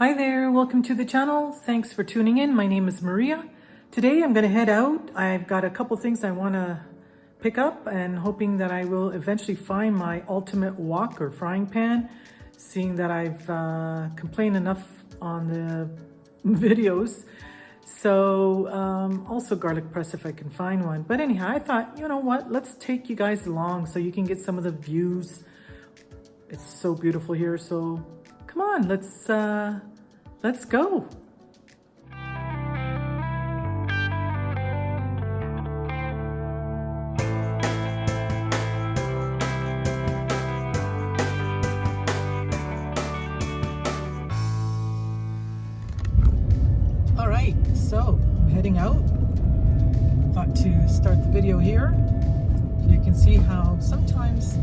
Hi there, welcome to the channel. Thanks for tuning in. My name is Maria. Today I'm going to head out. I've got a couple things I want to pick up and hoping that I will eventually find my ultimate wok or frying pan, seeing that I've complained enough on the videos. So also garlic press if I can find one. But anyhow, I thought, you know what, let's take you guys along so you can get some of the views. It's so beautiful here, so come on, let's go. All right, so I'm heading out. Thought to start the video here so you can see how sometimes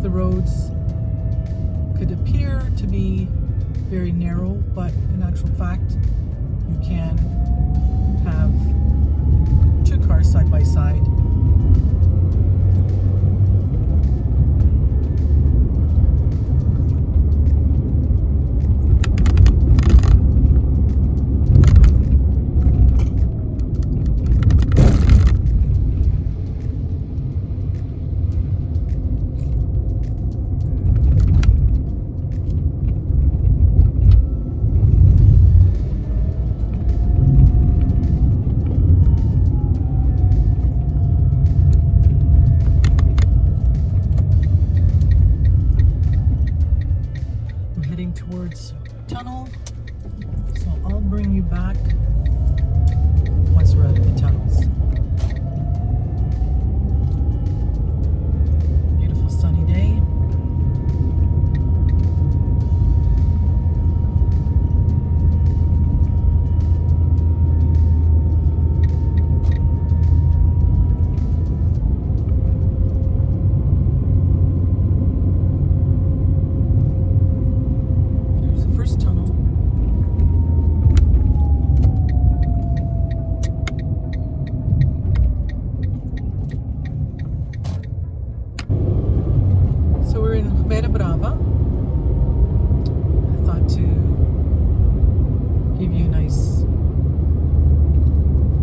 the roads could appear to be very narrow, but in actual fact, you can have two cars side by side. Towards tunnel, so I'll bring you back once we're out of the tunnels. Beautiful sunny day. Madeira. I thought to give you a nice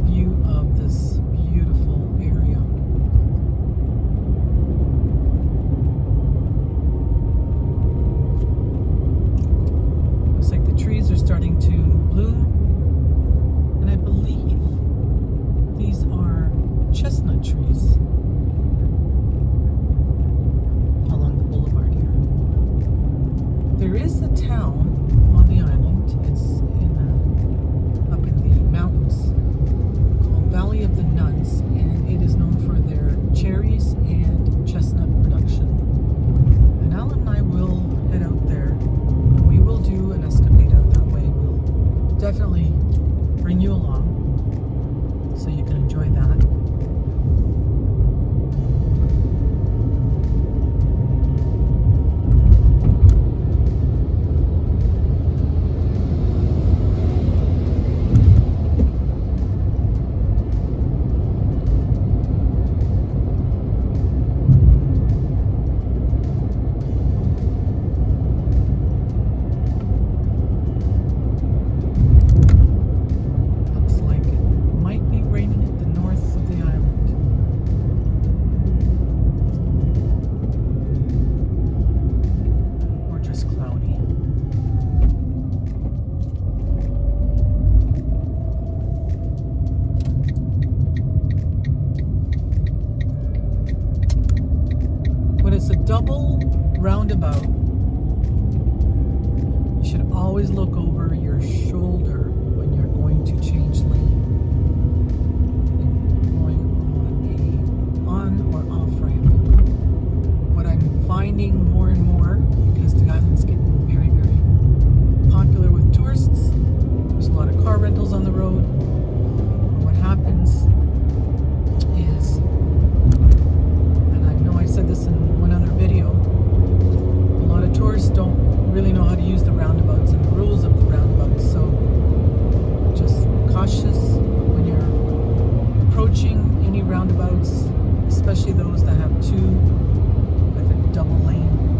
view of this beautiful area. Looks like the trees are starting to bloom, and I believe these are chestnut trees. There is a town on the island. It's up in the mountains called Valley of the Nuns, and it is known for their cherries and chestnut production. And Alan and I will head out there. We will do an escapade out that way. We'll definitely bring you along so you can enjoy that. It's a double roundabout. You should always look over your shoulder when you're going to change lane and going on or off ramp. What I'm finding more and more, because the island's getting very, very popular with tourists, there's a lot of car rentals on the road. What happens is, and I know I said this in one other video, a lot of tourists don't really know how to use the roundabouts and the rules of the roundabouts, so just cautious when you're approaching any roundabouts, especially those that have two with a double lane.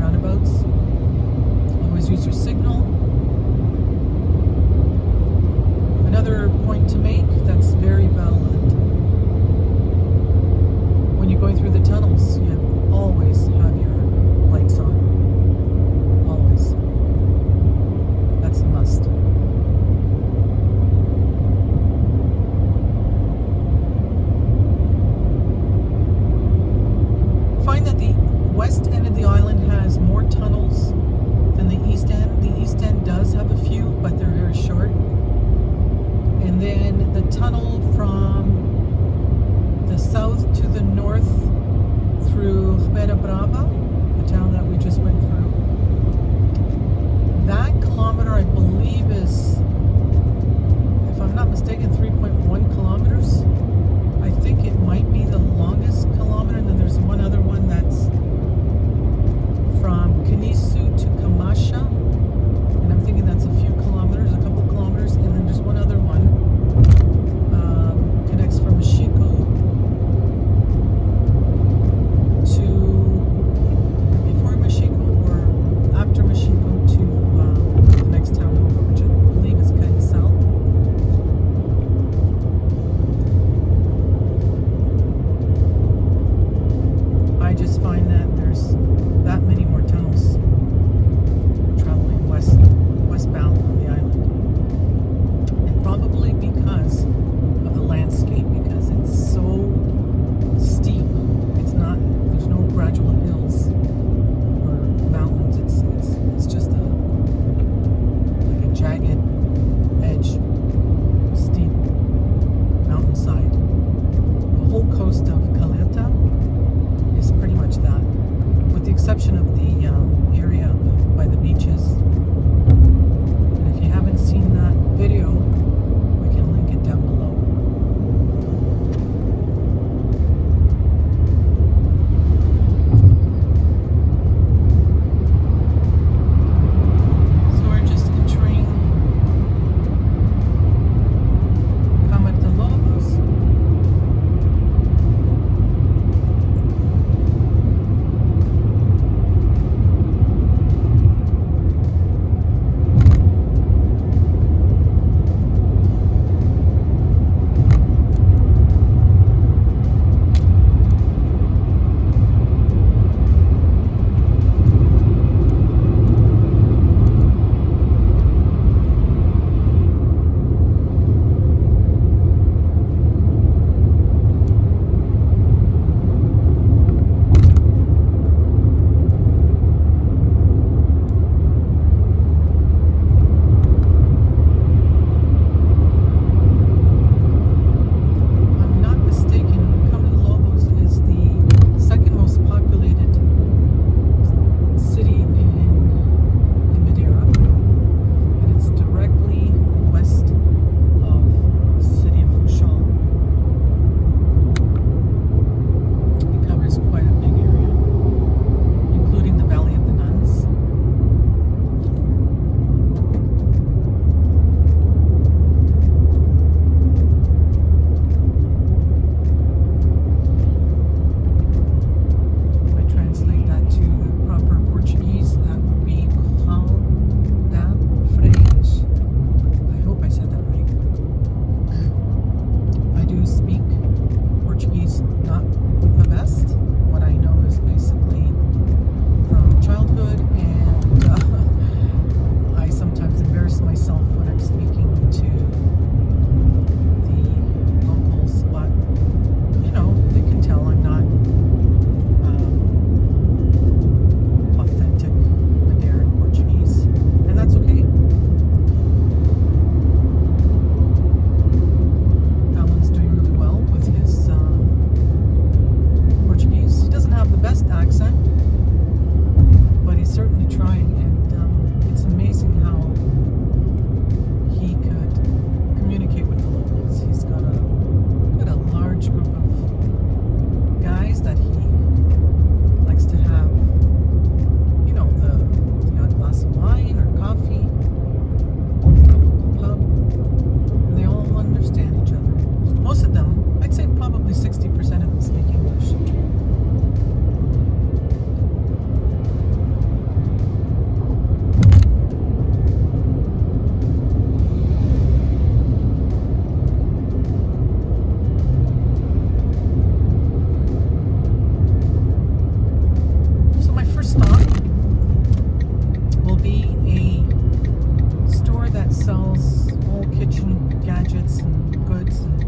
kitchen gadgets and goods and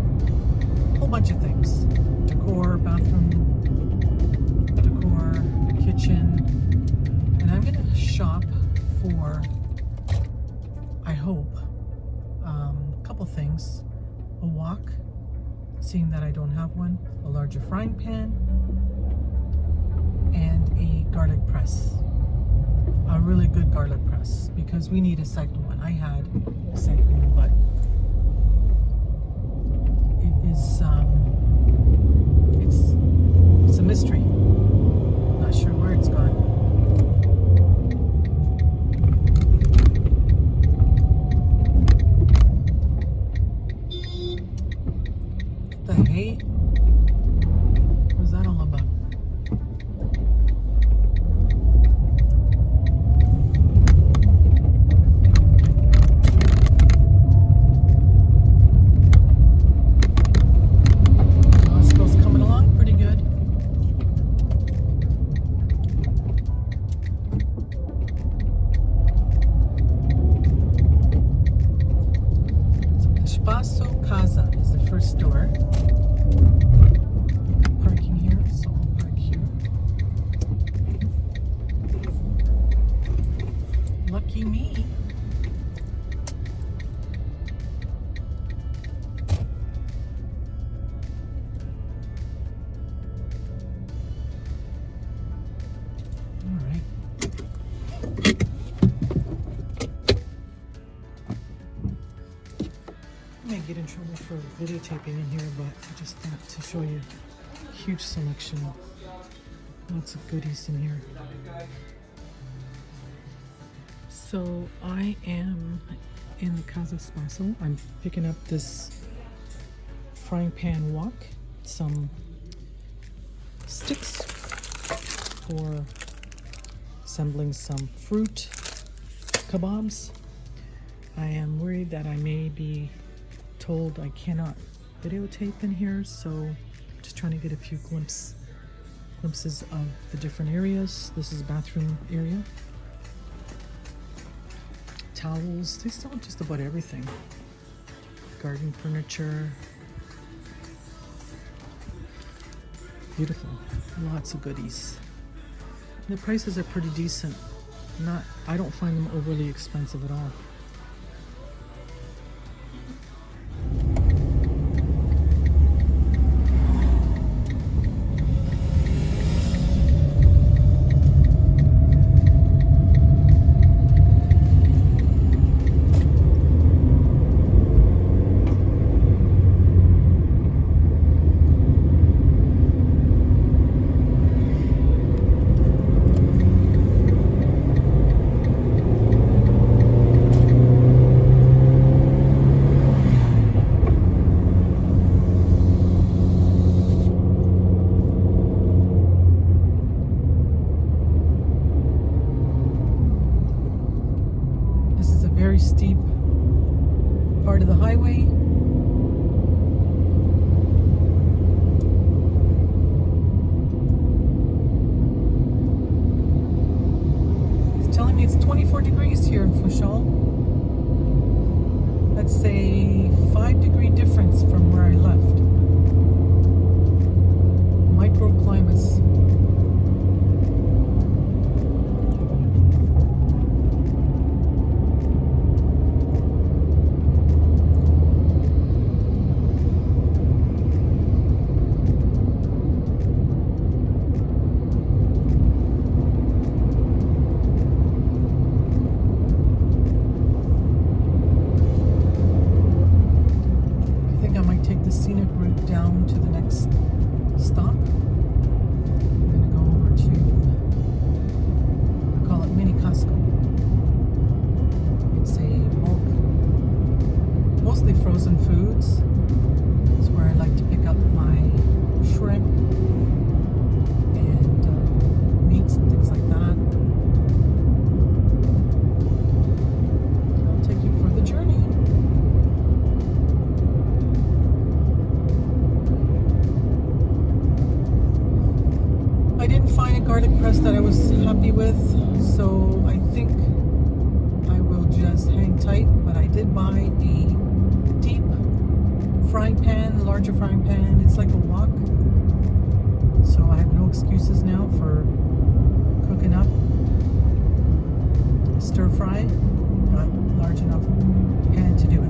a whole bunch of things. Decor, bathroom decor, kitchen. And I'm gonna shop for, I hope, a couple things. A wok, seeing that I don't have one, a larger frying pan, and a garlic press. A really good garlic press, because we need a second one. I had a second one, but it is it's a mystery. Not sure where it's gone. The hay? What's that all about? Casa is the first store. Parking here, so I'll park here. Lucky me. All right. I may get in trouble for videotaping in here, but I just thought to show you huge selection. Lots of goodies in here. So I am in the Casa Spasso. I'm picking up this frying pan wok, some sticks for assembling some fruit kebabs. I am worried that I may be told I cannot videotape in here, so just trying to get a few glimpses of the different areas. This is a bathroom area. Towels, they sell just about everything. Garden furniture. Beautiful, lots of goodies. The prices are pretty decent. I don't find them overly expensive at all. Very steep part of the highway. It's telling me it's 24 degrees here in Fushal. That's a 5-degree difference from where I left. Microclimates. Scenic route down to the next stop. I'm going to go over to, I call it mini Costco. It's a bulk, mostly frozen foods. It's where I like to pick up my shrimp and meats and things like that. I'll take you for the journey. I didn't find a garlic press that I was happy with, so I think I will just hang tight, but I did buy a frying pan, larger frying pan. It's like a wok. So I have no excuses now for cooking up a stir fry. Got large enough pan to do it.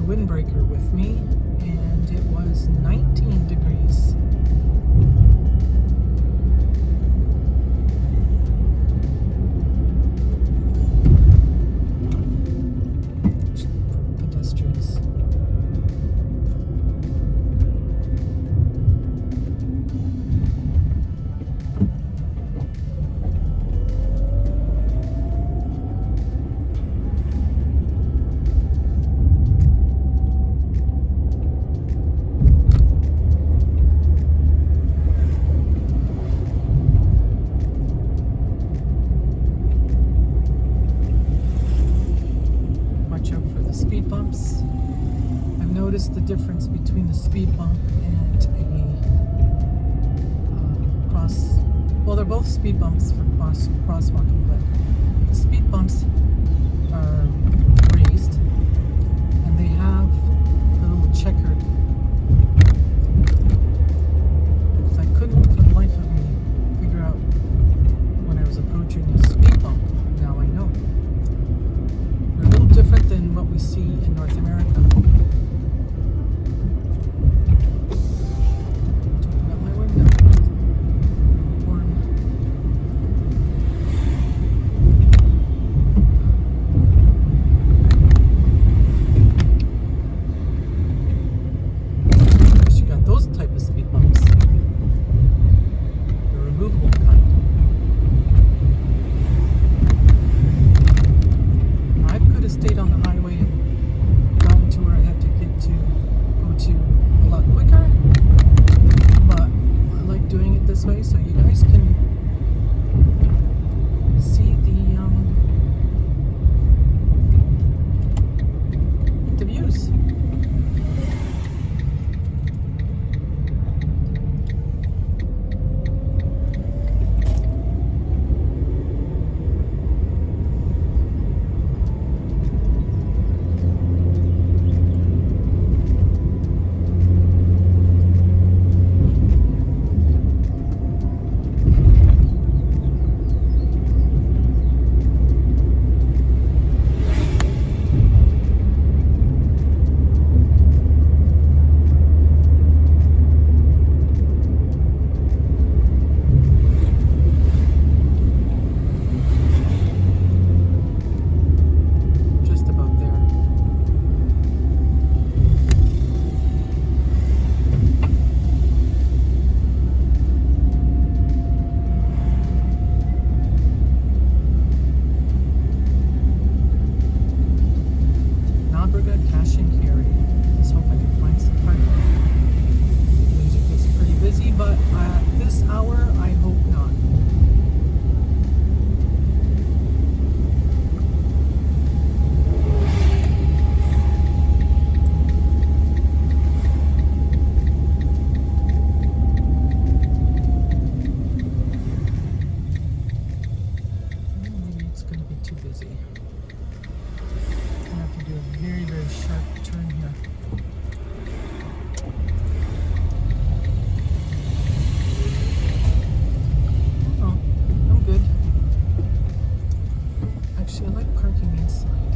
Windbreaker with me, and it was 19 degrees. For pedestrians. Speed bumps. I've noticed the difference between the speed bump and a cross. Well, they're both speed bumps for crosswalking, but the speed bumps are raised and they have the little checkered. Because I couldn't, for the life of me, figure out when I was approaching a speed bump. Now I know. They're a little different than what we see in North America. Open up my window. Warm. but at this hour, I hope not. Maybe it's going to be too busy. I have to do a very, very sharp turn here. Oh, I'm good. Actually, I like parking inside.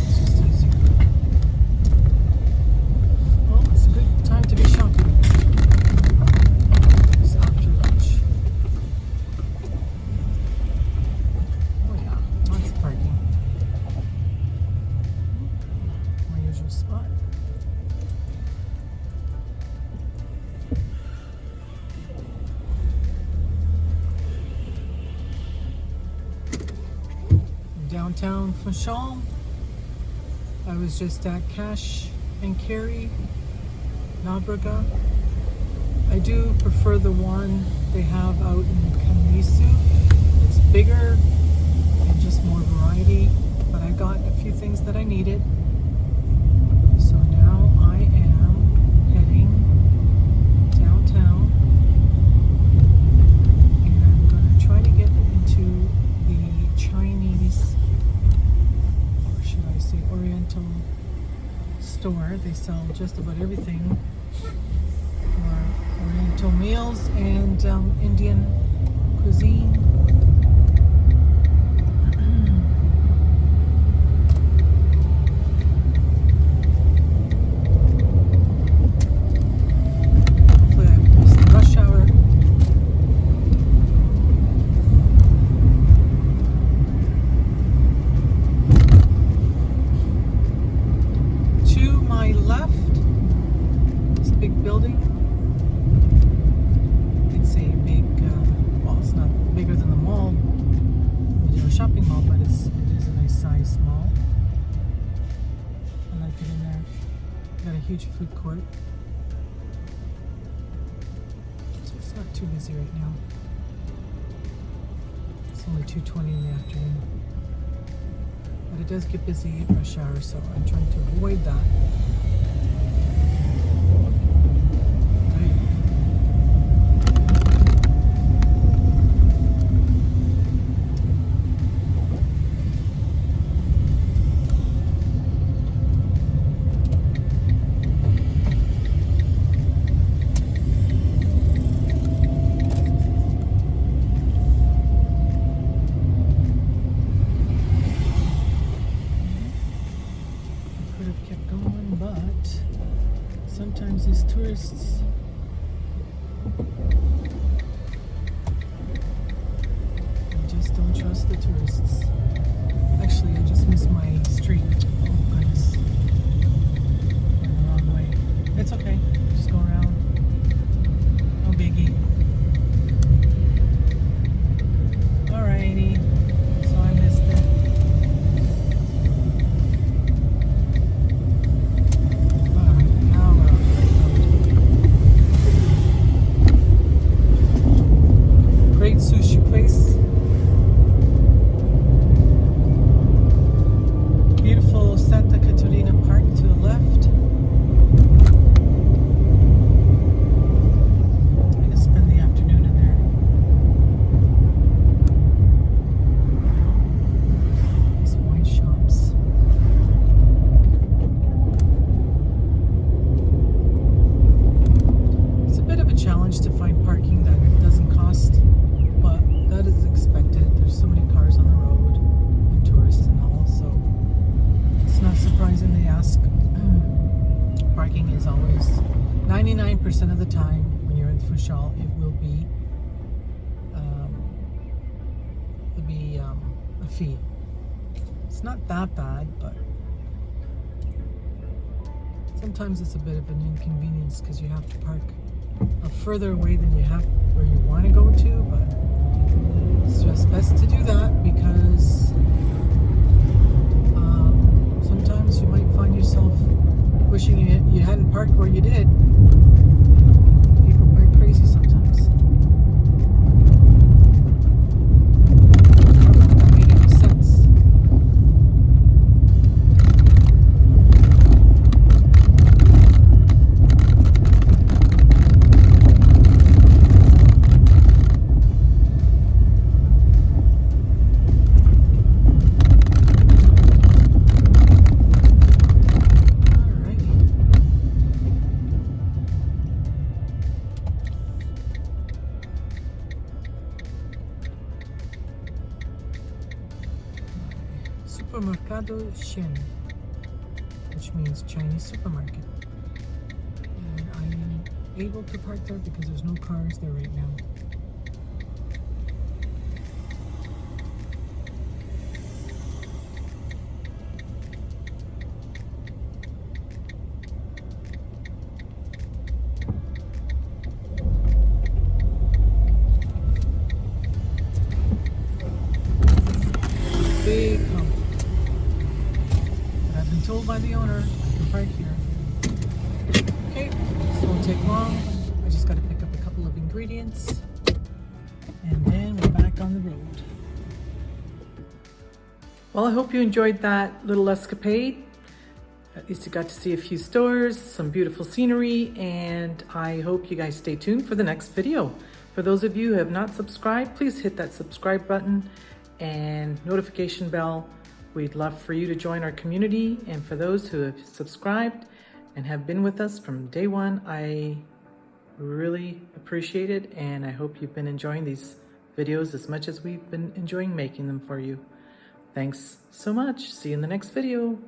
It's just easier. Well, it's a good time to be shopping. It's after lunch. Oh yeah, lots of parking. My usual spot. Downtown Funchal. I was just at Cash and Carry, Madeira. I do prefer the one they have out in Kamisu. It's bigger and just more variety, but I got a few things that I needed. So now I am heading downtown, and I'm going to try to get into the Chinese, or should I say Oriental store. They sell just about everything for Oriental meals and Indian cuisine. Hopefully I missed the rush hour. To my left, this big building. It's a big, well, it's not bigger than the mall, shopping mall, but it is a nice size mall. I like it in there. Got a huge food court. So it's not too busy right now. It's only 2:20 in the afternoon. But it does get busy at rush hour, so I'm trying to avoid that. Sometimes these tourists I just don't trust the tourists. Actually, I just missed my street. Oh goodness. Went the wrong way. It's okay. Just go around. No biggie. Alrighty. So I missed it. Great sushi place. Beautiful Santa Catarina Park to the left. I'm going to spend the afternoon in there. These wine shops. It's a bit of a challenge to find parking that doesn't cost. But that is expected. There's so many cars on the road and tourists and all, so it's not surprising they ask. Parking is always 99% of the time when you're in Funchal, it will be a fee. It's not that bad, but sometimes it's a bit of an inconvenience because you have to park further away than you have where you want to go to, but it's just best to do that because sometimes you might find yourself wishing you hadn't parked where you did. People Supermercado Shin, which means Chinese supermarket. And I am able to park there because there's no cars there right now. Big hump. But I've been told by the owner I can park here. Okay, this won't take long. I just got to pick up a couple of ingredients and then we're back on the road. Well, I hope you enjoyed that little escapade. At least you got to see a few stores, some beautiful scenery, and I hope you guys stay tuned for the next video. For those of you who have not subscribed, please hit that subscribe button and notification bell. We'd love for you to join our community, and for those who have subscribed and have been with us from day one, I really appreciate it, and I hope you've been enjoying these videos as much as we've been enjoying making them for you. Thanks so much. See you in the next video.